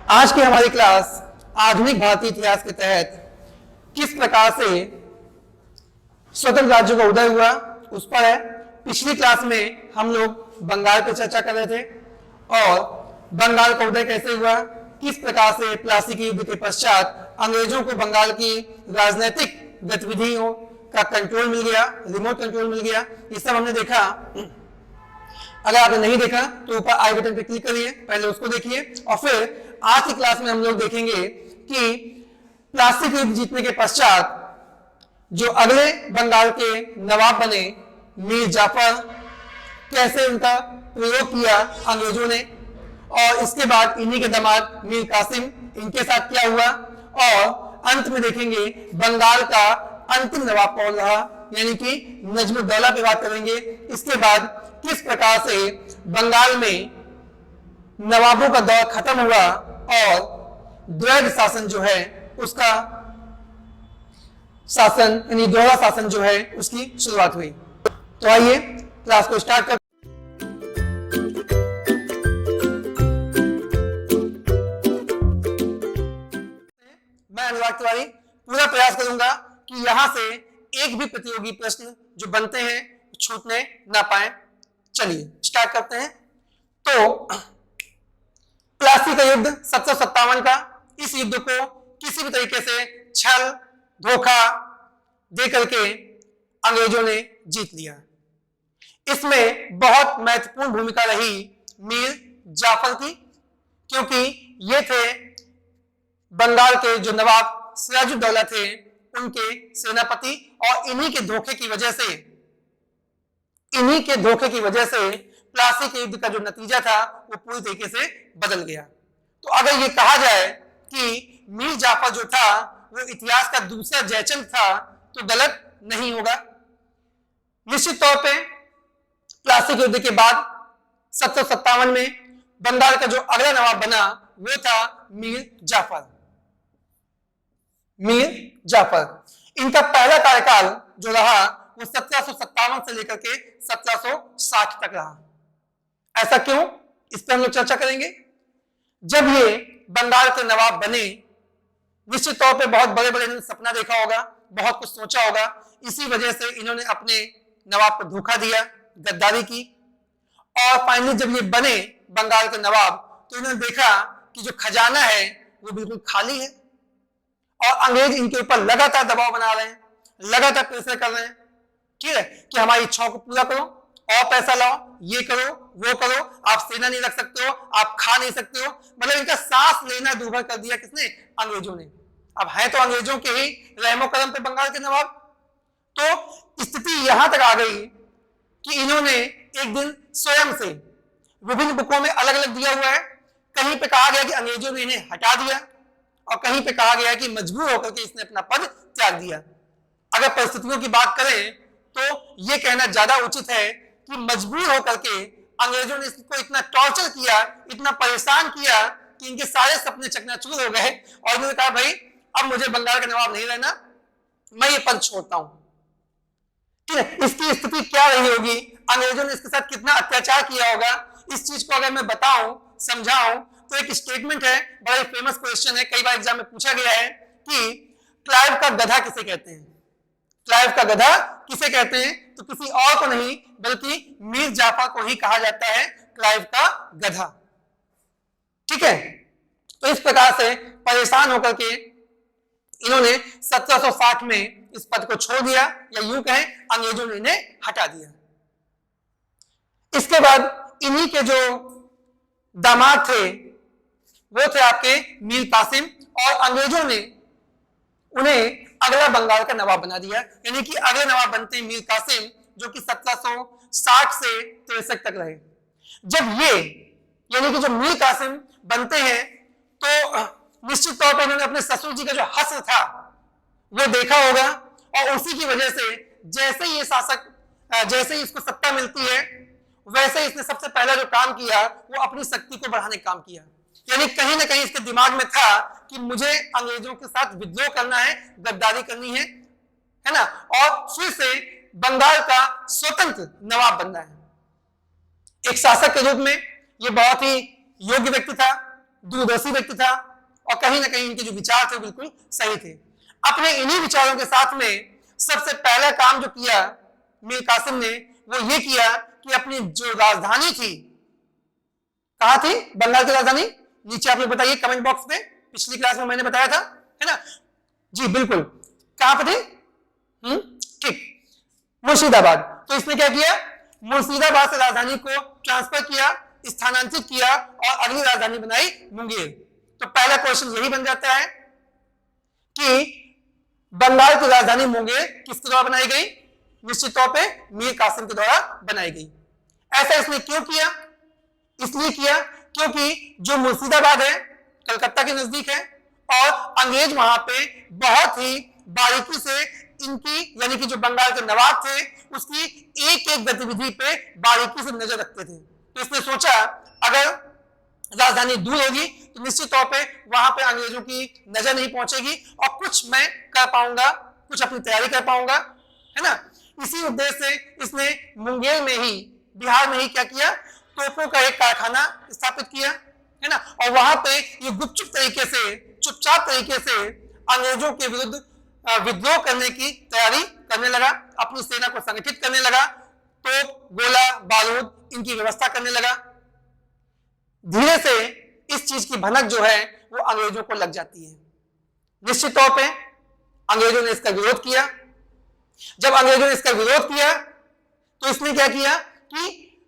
आज की हमारी क्लास आधुनिक भारतीय इतिहास के तहत किस प्रकार से स्वतंत्र राज्यों का उदय हुआ उस पर है। पिछली क्लास में हम लोग बंगाल पर चर्चा कर रहे थे और बंगाल का उदय कैसे हुआ, किस प्रकार से प्लासी के युद्ध के पश्चात अंग्रेजों को बंगाल की राजनीतिक गतिविधियों का कंट्रोल मिल गया, रिमोट कंट्रोल मिल गया, ये सब हमने देखा। अगर आपने नहीं देखा तो ऊपर आई बटन पे क्लिक करिए, पहले उसको देखिए और फिर आज की क्लास में हम लोग देखेंगे कि प्लासी के युद्ध जीतने के पश्चात जो अगले बंगाल के नवाब बने मीर जाफर, कैसे उनका प्रयोग किया अंग्रेजों ने, और इसके बाद इन्हीं के दामाद मीर कासिम, इनके साथ क्या हुआ, और अंत में देखेंगे बंगाल का अंतिम नवाब कौन रहा, यानी कि नजमुद्दौला पे बात करेंगे। इसके बाद किस प्रकार से बंगाल में नवाबों का दौर खत्म हुआ और द्वैध शासन जो है उसका शासन यानी दोहरा शासन जो है उसकी शुरुआत हुई। तो आइए क्लास को स्टार्ट कर। मैं अनुराग तिवारी पूरा प्रयास करूंगा कि यहां से एक भी प्रतियोगी प्रश्न जो बनते हैं छूटने ना पाए। चलिए स्टार्ट करते हैं। तो प्लासी का युद्ध 1757 का, इस युद्ध को किसी भी तरीके से छल धोखा दे करके अंग्रेजों ने जीत लिया। इसमें बहुत महत्वपूर्ण भूमिका रही मीर जाफर की, क्योंकि ये थे बंगाल के जो नवाब सिराजुद्दौला थे उनके सेनापति, और इन्हीं के धोखे की वजह से प्लासी के युद्ध का जो नतीजा था वो पूरी तरीके से बदल गया। तो अगर ये कहा जाए कि मीर जाफर जो था वो इतिहास का दूसरा जयचंद था तो गलत नहीं होगा। निश्चित तौर पे प्लासी के युद्ध के बाद 1757 में बंगाल का जो अगला नवाब बना वो था मीर जाफर। इनका पहला कार्यकाल जो रहा वो 1757 से लेकर के 1760 तक रहा। ऐसा क्यों, इस पर हम लोग चर्चा करेंगे। जब ये बंगाल के नवाब बने, निश्चित तौर पे बहुत बड़े बड़े इन्होंने सपना देखा होगा, बहुत कुछ सोचा होगा, इसी वजह से इन्होंने अपने नवाब को धोखा दिया, गद्दारी की, और फाइनली जब ये बने बंगाल के नवाब तो इन्होंने देखा कि जो खजाना है वो बिल्कुल खाली है और अंग्रेज इनके ऊपर लगातार दबाव बना रहे हैं, लगातार प्रेशर कर रहे हैं, ठीक है, कि हमारी इच्छाओं को पूरा करो और पैसा लाओ, ये करो वो करो, आप सेना नहीं रख सकते हो, आप खा नहीं सकते हो। मतलब इनका सांस लेना दूभर कर दिया किसने, अंग्रेजों ने। अब है तो अंग्रेजों के ही रहमो करम पे बंगाल के नवाब। तो स्थिति यहां तक आ गई कि इन्होंने एक दिन स्वयं से, विभिन्न बुकों में अलग अलग दिया हुआ है, कहीं पे कहा गया कि अंग्रेजों ने इन्हें हटा दिया और कहीं पे कहा गया कि मजबूर होकर के इसने अपना पद त्याग दिया। अगर परिस्थितियों की बात करें तो यह कहना ज्यादा उचित है कि मजबूर होकर के अंग्रेजों ने इसको इतना टॉर्चर किया, इतना परेशान किया कि इनके सारे सपने चकनाचूर हो गए और इन्होंने कहा भाई अब मुझे बंगाल का नवाब नहीं रहना, मैं ये पद छोड़ता हूं। ठीक है, इसकी स्थिति क्या रही होगी, अंग्रेजों ने इसके साथ कितना अत्याचार किया होगा, इस चीज को अगर मैं बताऊं समझाऊं तो एक स्टेटमेंट है, बड़ा ही फेमस क्वेश्चन है, कई बार एग्जाम में पूछा गया है कि क्लाइव का गधा किसे कहते हैं। क्लाइव का गधा किसे कहते हैं, तो किसी और को नहीं बल्कि मीर जाफर को ही कहा जाता है क्लाइव का गधा। ठीक है, तो इस प्रकार से परेशान होकर के इन्होंने 1760 में इस पद को छोड़ दिया, या यूं कहें अंग्रेजों ने इन्हें हटा दिया। इसके बाद इन्हीं के जो दामाद थे वो थे आपके मीर कासिम, और अंग्रेजों ने उन्हें अगला बंगाल का नवाब बना दिया, यानी कि अगले नवाब बनते हैं मीर कासिम, जो कि 1760 से 63 तक रहे। जब ये यानी कि जो मीर कासिम बनते हैं तो निश्चित तौर पर इन्होंने अपने ससुर जी का जो हस्र था वो देखा होगा, और उसी की वजह से जैसे ही ये शासक, जैसे ही इसको सत्ता मिलती है वैसे ही इसने सबसे पहला जो काम किया वो अपनी शक्ति को बढ़ाने का काम किया। यानी कहीं ना कहीं इसके दिमाग में था कि मुझे अंग्रेजों के साथ विद्रोह करना है, गद्दारी करनी है ना, और फिर से बंगाल का स्वतंत्र नवाब बनना है। एक शासक के रूप में ये बहुत ही योग्य व्यक्ति था, दूरदर्शी व्यक्ति था और कहीं ना कहीं इनके जो विचार थे बिल्कुल सही थे। अपने इन्हीं विचारों के साथ में सबसे पहला काम जो किया मीर कासिम ने वो ये किया कि अपनी जो राजधानी थी, कहां थी बंगाल की राजधानी, नीचे आप लोग बताइए कमेंट बॉक्स में, पिछली क्लास में मैंने बताया था, है ना जी बिल्कुल, कहां पर थे, ठीक, मुर्शिदाबाद। तो इसने क्या किया, मुर्शिदाबाद से राजधानी को ट्रांसफर किया, स्थानांतरित किया और अगली राजधानी बनाई मुंगेर। तो पहला क्वेश्चन यही बन जाता है कि बंगाल की राजधानी मुंगेर किसके द्वारा बनाई गई, निश्चित तौर पे मीर कासिम के द्वारा बनाई गई। ऐसा इसने क्यों किया, इसलिए किया क्योंकि जो मुर्शिदाबाद है कलकत्ता के नजदीक है और अंग्रेज वहां पे बहुत ही बारीकी से इनकी यानी कि जो बंगाल के नवाब थे उसकी एक एक गतिविधि पे बारीकी से नजर रखते थे। तो इसने सोचा अगर राजधानी दूर होगी तो निश्चित तौर पे वहां पे अंग्रेजों की नजर नहीं पहुंचेगी और कुछ मैं कर पाऊंगा, कुछ अपनी तैयारी कर पाऊंगा, है ना। इसी उद्देश्य से इसने मुंगेर में ही, बिहार में ही क्या किया, तोपों का एक कारखाना स्थापित किया, है ना, और वहां पे ये गुपचुप तरीके से, चुपचाप तरीके से अंग्रेजों के विरुद्ध विद्रोह करने की तैयारी करने लगा, अपनी सेना को संगठित करने लगा, तोप, गोला, बारूद इनकी व्यवस्था करने लगा। धीरे से इस चीज की भनक जो है वो अंग्रेजों को लग जाती है। निश्चित तौर पे अंग्रेजों ने इसका विरोध किया। जब अंग्रेजों ने इसका विरोध किया तो इसने क्या किया कि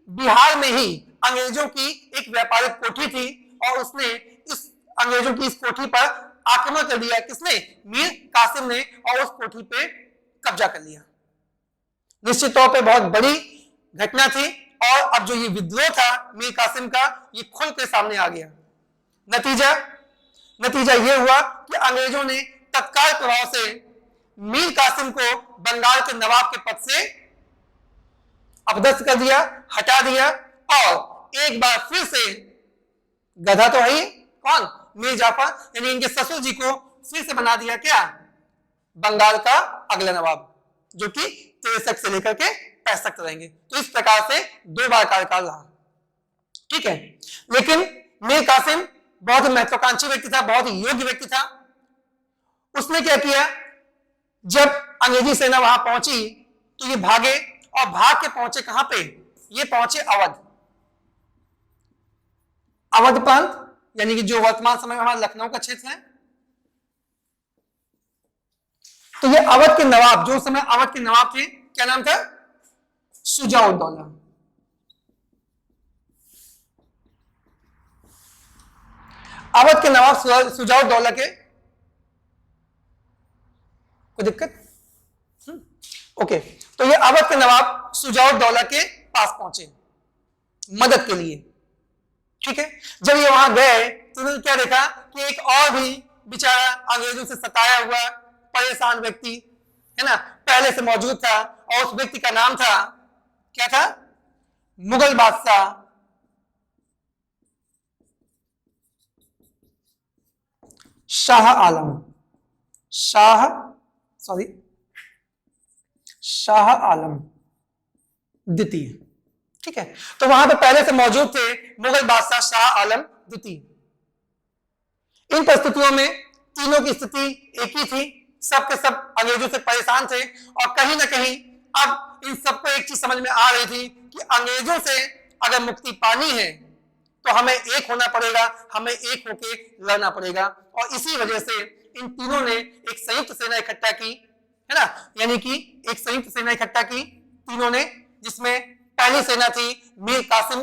बिहार में ही अंग्रेजों की एक व्यापारिक कोठी थी और उसने इस अंग्रेजों की इस कोठी पर आक्रमण कर दिया। किसने, मीर कासिम ने, और उस कोठी पे कब्जा कर लिया। निश्चित तौर पे बहुत बड़ी घटना थी और अब जो ये विद्रोह था मीर कासिम का ये खुल के सामने आ गया। नतीजा ये हुआ कि अंग्रेजों ने तत्काल प्रभाव से मीर कासिम को बंगाल के नवाब के पद से अपदस्थ कर दिया, हटा दिया और एक बार फिर से गधा तो है ही, कौन, मीर जाफर यानी इनके ससुर जी को फिर से बना दिया क्या, बंगाल का अगला नवाब, जो कि 63 से लेकर के 65 तक रहेंगे। तो इस प्रकार से 2 बार कार्यकाल रहा, ठीक है। लेकिन मीर कासिम बहुत महत्वाकांक्षी व्यक्ति था, बहुत ही योग्य व्यक्ति था। उसने क्या किया, जब अंग्रेजी सेना वहां पहुंची तो ये भागे और भाग के पहुंचे कहां पे, ये पहुंचे अवध प्रांत, यानी कि जो वर्तमान समय में हमारा लखनऊ का क्षेत्र है। तो ये अवध के नवाब, जो समय अवध के नवाब थे, क्या नाम था, शुजाउद्दौला। अवध के नवाब शुजाउद्दौला के, कोई दिक्कत, ओके। तो ये अवध के नवाब शुजाउद्दौला के पास पहुंचे मदद के लिए, ठीक है। जब ये वहां गए तो उन्होंने क्या देखा कि एक और भी बेचारा अंग्रेजों से सताया हुआ परेशान व्यक्ति, है ना, पहले से मौजूद था और उस व्यक्ति का नाम था, क्या था, मुगल बादशाह शाह आलम द्वितीय, ठीक है। तो वहां पे पहले से मौजूद थे मुगल बादशाह शाह आलम द्वितीय। इन परिस्थितियों में तीनों की स्थिति एक ही थी, सब के सब अंग्रेजों से परेशान थे और कहीं ना कहीं अब इन सबको एक चीज समझ में आ रही थी कि अंग्रेजों से अगर मुक्ति पानी है तो हमें एक होना पड़ेगा, हमें एक होके लड़ना पड़ेगा। और इसी वजह से इन तीनों ने एक संयुक्त सेना इकट्ठा की, है ना, यानी कि एक संयुक्त सेना इकट्ठा की तीनों ने, जिसमें पहली सेना थी मीर कासिम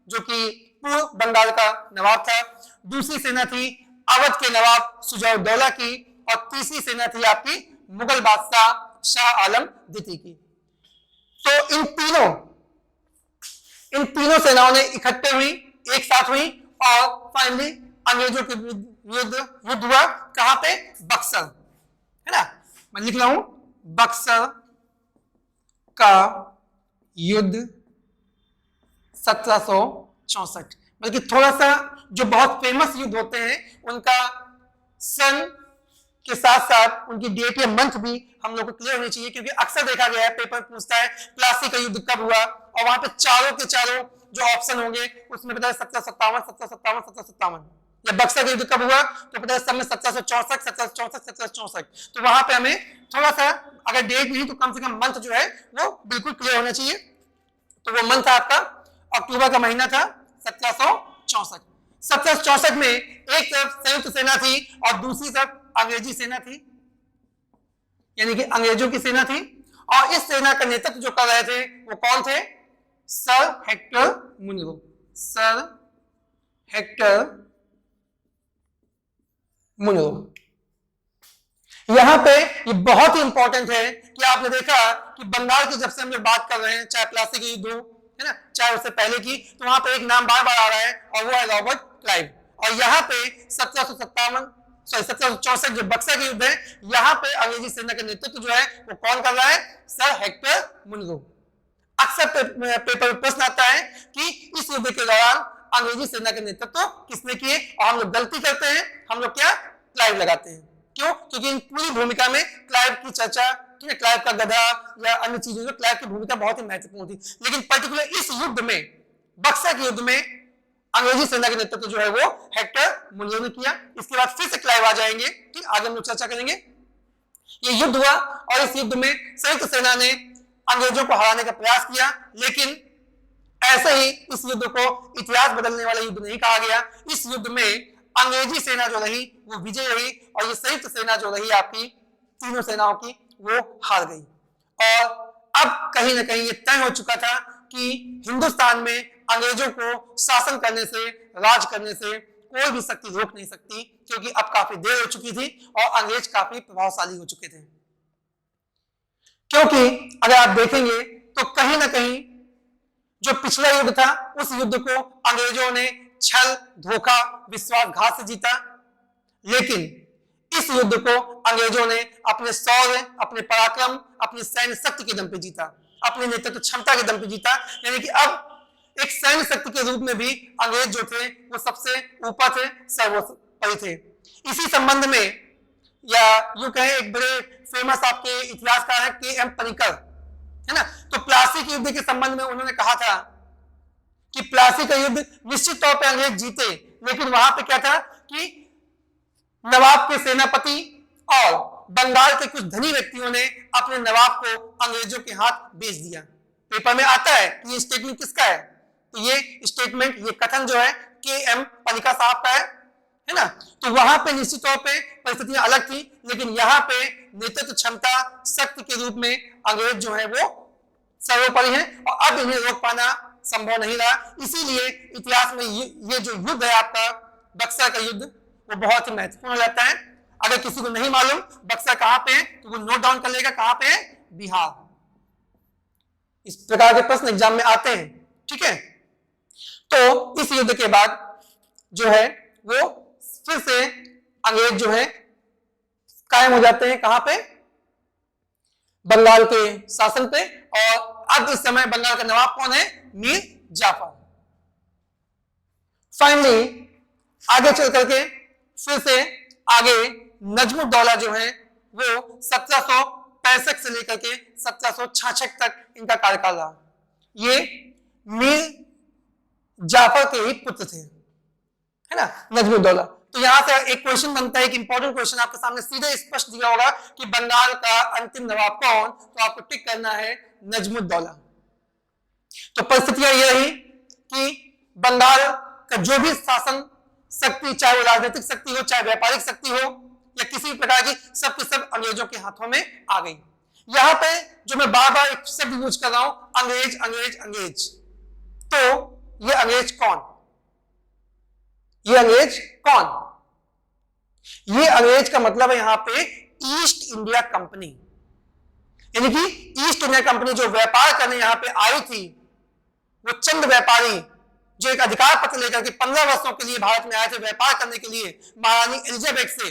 जो कि पूर्व बंगाल का नवाब था, दूसरी सेना थी अवध के नवाब शुजाउद्दौला की और तीसरी सेना थी आपकी मुगल बादशाह शाह आलम द्वितीय की। तो इन तीनों सेनाओं ने इकट्ठे हुई, एक साथ हुई और फाइनली अंग्रेजों के युद्ध हुआ। कहां पे, बक्सर, है ना, मैं लिख रहा हूं बक्सर का युद्ध 1764। बल्कि थोड़ा सा जो बहुत फेमस युद्ध होते हैं उनका सन के साथ साथ उनकी डेट या मंथ भी हम लोग को क्लियर होनी चाहिए, क्योंकि अक्सर देखा गया है पेपर पूछता है प्लासी का युद्ध कब हुआ और वहां पे चारों के चारों जो ऑप्शन होंगे उसमें बताया 1757, 1757, 1757। या बक्सर का युद्ध कब हुआ तो पता है सब में 1764 तो वहां पे हमें थोड़ा सा अगर डेट नहीं तो कम से कम मंथ जो है वो बिल्कुल क्लियर होना चाहिए। तो वो मंथ था आपका अक्टूबर का महीना था 1764। 1764 में एक तरफ संयुक्त सेना थी और दूसरी तरफ अंग्रेजी सेना थी, यानी कि अंग्रेजों की सेना थी। और इस सेना का नेतृत्व जो कर रहे थे वो कौन थे? Sir Hector Munro. Sir Hector Munro. यहां पे ये बहुत ही इंपॉर्टेंट है कि आपने देखा कि बंगाल की जब से हम लोग बात कर रहे हैं, चाहे प्लासी की युद्ध हो, है ना, चाहे उससे पहले की, तो वहां पे एक नाम बार बार आ रहा है और वो है रॉबर्ट क्लाइव। और यहाँ पे 1764 जो बक्सर का युद्ध है, यहाँ पे अंग्रेजी सेना का नेतृत्व जो है वो कौन कर रहा है? Sir Hector Munro. अक्सर पेपर में प्रश्न आता है कि इस युद्ध के दौरान अंग्रेजी सेना का नेतृत्व किसने किए, और हम लोग गलती करते हैं, हम लोग क्या क्लाइव लगाते हैं। क्यों? क्योंकि इन पूरी भूमिका में क्लाइव की चर्चा, ठीक है, क्लाइव का गधा या अन्य चीजों में क्लाइव की भूमिका बहुत ही महत्वपूर्ण थी। लेकिन पर्टिकुलर इस युद्ध में, बक्सर के युद्ध में, अंग्रेजी सेना का नेतृत्व जो है वो हेक्टर मुनरो ने किया। इसके बाद फिर से क्लाइव आ जाएंगे, ठीक, आगे हम लोग चर्चा करेंगे। ये युद्ध हुआ और इस युद्ध में संयुक्त सेना ने अंग्रेजों को हराने का प्रयास किया, लेकिन ऐसे ही इस युद्ध को इतिहास बदलने वाला युद्ध नहीं कहा गया। इस युद्ध में अंग्रेजी सेना जो रही वो विजय रही और ये संयुक्त सेना जो रही आपकी तीनों सेनाओं की वो हार गई। और अब कहीं ना कहीं ये तय हो चुका था कि हिंदुस्तान में अंग्रेजों को शासन करने से, राज करने से कोई भी शक्ति रोक नहीं सकती, क्योंकि अब काफी देर हो चुकी थी और अंग्रेज काफी प्रभावशाली हो चुके थे। क्योंकि अगर आप देखेंगे तो कहीं ना कहीं जो पिछला युद्ध था उस युद्ध को अंग्रेजों ने छल, धोखा, विश्वासघात से जीता, लेकिन इस युद्ध को अंग्रेजों ने अपने शौर्य, अपने पराक्रम, अपनी सैन्य शक्ति के दम पे जीता, अपने नेतृत्व क्षमता के दम पे जीता। यानी कि अब एक सैन्य शक्ति के रूप में भी अंग्रेज जो थे वो सबसे ऊपर थे, सर्वोपरि थे। इसी संबंध में, या यूं कहें, एक बड़े फेमस आपके इतिहासकार है के एम पनिकर, है ना, तो प्लासी के युद्ध के संबंध में उन्होंने कहा था कि प्लासी का युद्ध निश्चित तौर पे अंग्रेज जीते, लेकिन वहां पे क्या था कि नवाब के सेनापति और बंगाल के कुछ धनी व्यक्तियों ने अपने नवाब को अंग्रेजों के हाथ बेच दिया। पेपर में आता है कि ये स्टेटमेंट किसका है, तो ये स्टेटमेंट, ये कथन जो है के एम पनिका साहब का है ना। तो वहां पे निश्चित तौर पे परिस्थितियां अलग थी, लेकिन यहाँ पे नेतृत्व क्षमता, शक्ति के रूप में अंग्रेज जो है वो सर्वोपरि है और अब इन्हें रोक पाना संभव नहीं रहा। इसीलिए इतिहास में ये जो युद्ध है आपका बक्सर का युद्ध, वो बहुत ही महत्वपूर्ण रहता है। अगर किसी को नहीं मालूम बक्सर कहां पे है तो वो नोट डाउन कर लेगा, कहां पे है? बिहार। इस प्रकार के प्रश्न एग्जाम में आते हैं, ठीक है। तो इस युद्ध के बाद जो है वो फिर से अंग्रेज जो है कायम हो जाते हैं, कहां पे? बंगाल के शासन पे। और अब इस समय बंगाल का नवाब कौन है? मीर जाफर। फाइनली आगे चल करके फिर से आगे नजमुद्दौला जो है वो 1765 से लेकर के 1766 तक इनका कार्यकाल रहा। ये मीर जाफर के ही पुत्र थे, है ना, नजमुद्दौला। तो यहां से एक क्वेश्चन बनता है, एक इंपॉर्टेंट क्वेश्चन आपके सामने सीधे स्पष्ट दिया होगा कि बंगाल का अंतिम नवाब कौन, तो आपको टिक करना है नजमुद्दौला। तो परिस्थितियां ये रही कि बंगाल का जो भी शासन शक्ति, चाहे वो राजनीतिक शक्ति हो, चाहे व्यापारिक शक्ति हो, या किसी भी प्रकार की, सब के सब अंग्रेजों के हाथों में आ गई। यहां पे जो मैं बार बार एक शब्द यूज कर रहा हूं, अंग्रेज अंग्रेज अंग्रेज, तो ये अंग्रेज कौन? ये अंग्रेज कौन? ये अंग्रेज का मतलब है यहां पे ईस्ट इंडिया कंपनी, यानी कि ईस्ट इंडिया कंपनी जो व्यापार करने यहां पे आई थी, वो चंद व्यापारी जो एक अधिकार पत्र लेकर के 15 वर्षों के लिए भारत में आए थे व्यापार करने के लिए महारानी एलिजाबेथ से,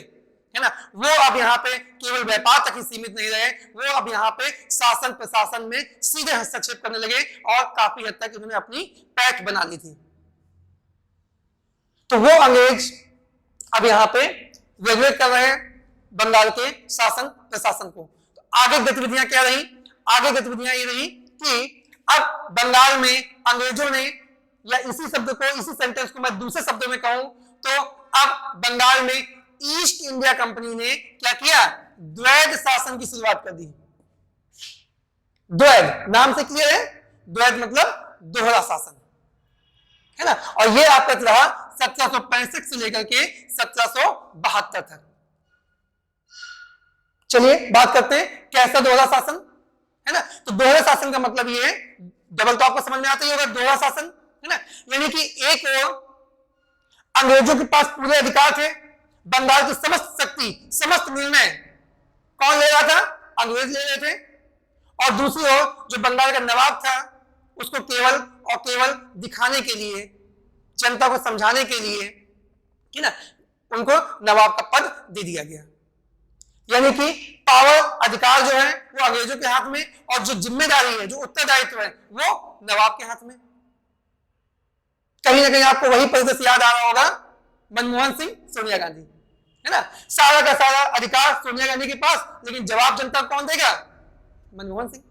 है ना, वो अब यहाँ पे केवल व्यापार तक ही सीमित नहीं रहे, वो अब यहाँ पे शासन प्रशासन में सीधे हस्तक्षेप करने लगे और काफी हद तक उन्होंने अपनी पैठ बना ली थी। तो वो अंग्रेज अब यहाँ पे रेगुलेट कर रहे हैं बंगाल के शासन प्रशासन को। तो आगे गतिविधियां क्या रही? आगे गतिविधियां ये रही कि अब बंगाल में अंग्रेजों ने, या इसी शब्द को, इसी सेंटेंस को मैं दूसरे शब्दों में कहूं तो अब बंगाल में ईस्ट इंडिया कंपनी ने क्या किया, द्वैध शासन की शुरुआत कर दी। द्वैध नाम से क्लियर है, द्वैध मतलब दोहरा शासन, है ना। और ये आपका रहा 1765 से लेकर के 1772 तक। चलिए बात करते हैं कैसा दोहरा शासन, है ना। तो दोहरा शासन का मतलब ये है, डबल तो आपको समझ में आता ही होगा, दोहरा शासन, है ना। यानी कि एक ओर अंग्रेजों के पास पूरे अधिकार थे, बंगाल की समस्त शक्ति, समस्त निर्णय कौन ले रहा था, अंग्रेज ले रहे थे। और दूसरी ओर जो बंगाल का नवाब था, उसको केवल और केवल दिखाने के लिए, जनता को समझाने के लिए, है ना, उनको नवाब का पद दे दिया गया। यानी कि पावर, अधिकार जो है वो अंग्रेजों के हाथ में, और जो जिम्मेदारी है, जो उत्तरदायित्व है, वो नवाब के हाथ में। कहीं ना कहीं आपको वही परिदृश्य याद आ रहा होगा, मनमोहन सिंह, सोनिया गांधी, है ना। सारा का सारा अधिकार सोनिया गांधी के पास, लेकिन जवाब जनता कौन देगा, मनमोहन सिंह।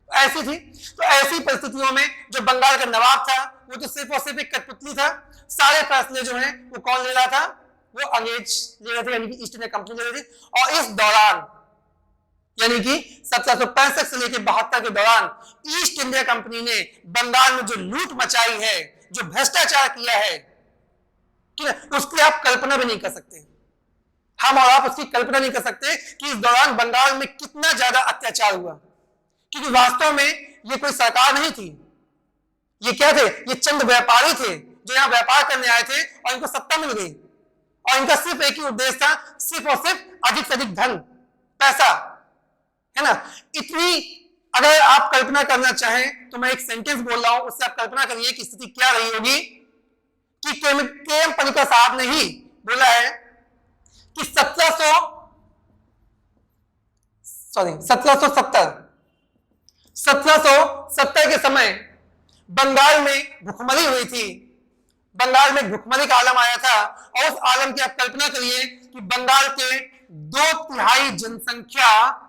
ऐसी थी। तो ऐसी परिस्थितियों में जो बंगाल का नवाब था, वो तो सिर्फ और सिर्फ एक कठपुतली था। सारे फैसले जो हैं वो कौन ले रहा था, वो अंग्रेज ले रहे थे, यानी कि ईस्ट इंडिया कंपनी ले रही थी। और इस दौरान, यानी कि 1765 से लेकर 72 के दौरान, ईस्ट इंडिया कंपनी ने बंगाल में जो लूट मचाई है, जो भ्रष्टाचार किया है, ठीक है, उसकी आप कल्पना भी नहीं कर सकते। हम और आप उसकी कल्पना नहीं कर सकते कि इस दौरान बंगाल में कितना ज्यादा अत्याचार हुआ। क्योंकि वास्तव में ये कोई सरकार नहीं थी, ये क्या थे, ये चंद व्यापारी थे जो यहां व्यापार करने आए थे और इनको सत्ता मिल गई। और इनका सिर्फ एक ही उद्देश्य था, सिर्फ और सिर्फ अधिक से अधिक धन, पैसा, है ना। इतनी अगर आप कल्पना करना चाहें तो मैं एक सेंटेंस बोल रहा हूं, उससे आप कल्पना करिए कि स्थिति क्या रही होगी। कि के एम पनिकर साहब ने ही बोला है कि 1770 के समय बंगाल में भुखमरी हुई थी, बंगाल में भुखमरी का आलम आया था। और उस आलम की आप कल्पना करिए कि बंगाल के 2/3 जनसंख्या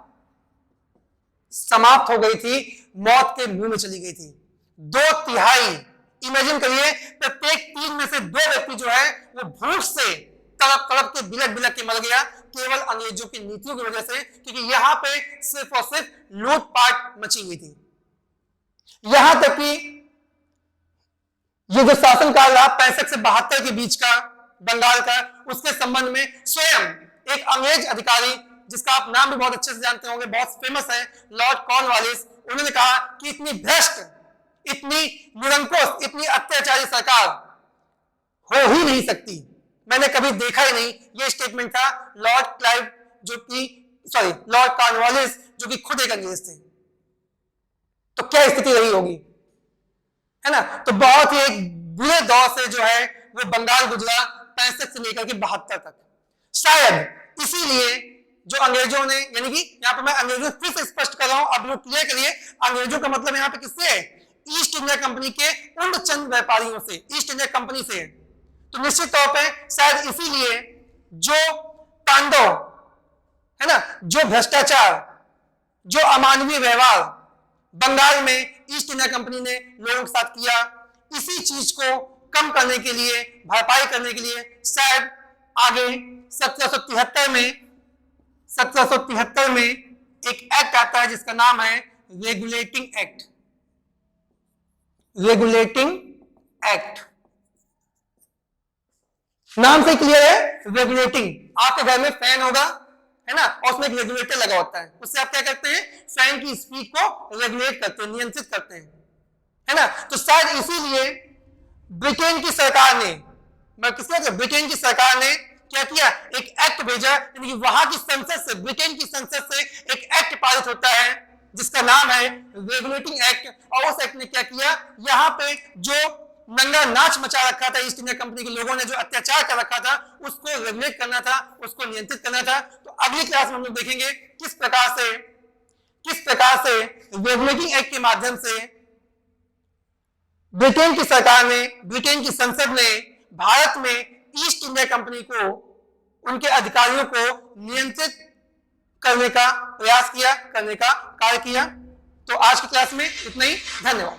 समाप्त हो गई थी, मौत के मुंह में चली गई थी। 2/3, इमेजिन करिए, प्रत्येक 3 में से 2 व्यक्ति जो है वो भूख से तड़प तड़प के बिलक बिलक के मर गया, केवल अंग्रेजों की नीतियों की वजह से। क्योंकि यहां पे सिर्फ और सिर्फ लूटपाट मची हुई थी। यहां तक कि ये जो शासनकाल रहा 65 से 72 के बीच का बंगाल का, उसके संबंध में स्वयं एक अंग्रेज अधिकारी, जिसका आप नाम भी बहुत अच्छे से जानते होंगे, बहुत फेमस है, लॉर्ड कॉर्नवालिस, उन्होंने कहा कि इतनी भ्रष्ट, इतनी निरंकुश, इतनी अत्याचारी सरकार हो ही नहीं सकती, मैंने कभी देखा ही नहीं। ये स्टेटमेंट था लॉर्ड क्लाइव, लॉर्ड कॉर्नवालिस, जो कि खुद एक अंग्रेज थे। तो क्या स्थिति रही होगी, है ना। तो बहुत ही एक बुरे दौर से जो है वो बंगाल गुजरा 65 से लेकर के 72 तक। शायद इसीलिए जो अंग्रेजों ने, यानी कि यहां पे मैं अंग्रेजों फिर से स्पष्ट कर रहा हूं, अब लोग क्लियर करिए, अंग्रेजों का मतलब यहां पे किससे है, ईस्ट इंडिया कंपनी के उन चंद व्यापारियों से, ईस्ट इंडिया कंपनी से। तो निश्चित तौर पे शायद इसीलिए जो तांडव, है ना, जो भ्रष्टाचार, जो अमानवीय व्यवहार बंगाल में ईस्ट इंडिया कंपनी ने लोगों के साथ किया, इसी चीज को कम करने के लिए, भरपाई करने के लिए शायद आगे 1773 में एक एक्ट आता है जिसका नाम है रेगुलेटिंग एक्ट। रेगुलेटिंग एक्ट नाम से क्लियर है, रेगुलेटिंग। आपके घर में फैन होगा, है ना, और उसमें एक रेगुलेटर लगा होता है, उससे आप क्या करते हैं, फैन की स्पीड को रेगुलेट करते हैं, नियंत्रित करते हैं, है ना। तो शायद इसीलिए ब्रिटेन की सरकार ने, ब्रिटेन की सरकार ने क्या किया, एक एक्ट भेजा, यानी कि वहां की संसद से, ब्रिटेन की संसद से एक एक्ट पारित होता है जिसका नाम है रेगुलेटिंग एक्ट। और उस एक्ट ने क्या किया, यहां पे जो नंगा नाच मचा रखा था ईस्ट इंडिया कंपनी के लोगों ने, जो अत्याचार कर रखा था, उसको रेगुलेट करना था, उसको नियंत्रित करना था। तो अगली क्लास में हम लोग देखेंगे किस प्रकार से रेगुलेटिंग एक्ट के माध्यम से ब्रिटेन की सरकार ने, ब्रिटेन की संसद ने भारत में ईस्ट इंडिया कंपनी को, उनके अधिकारियों को नियंत्रित करने का प्रयास किया, करने का कार्य किया। तो आज की क्लास में इतना ही, धन्यवाद।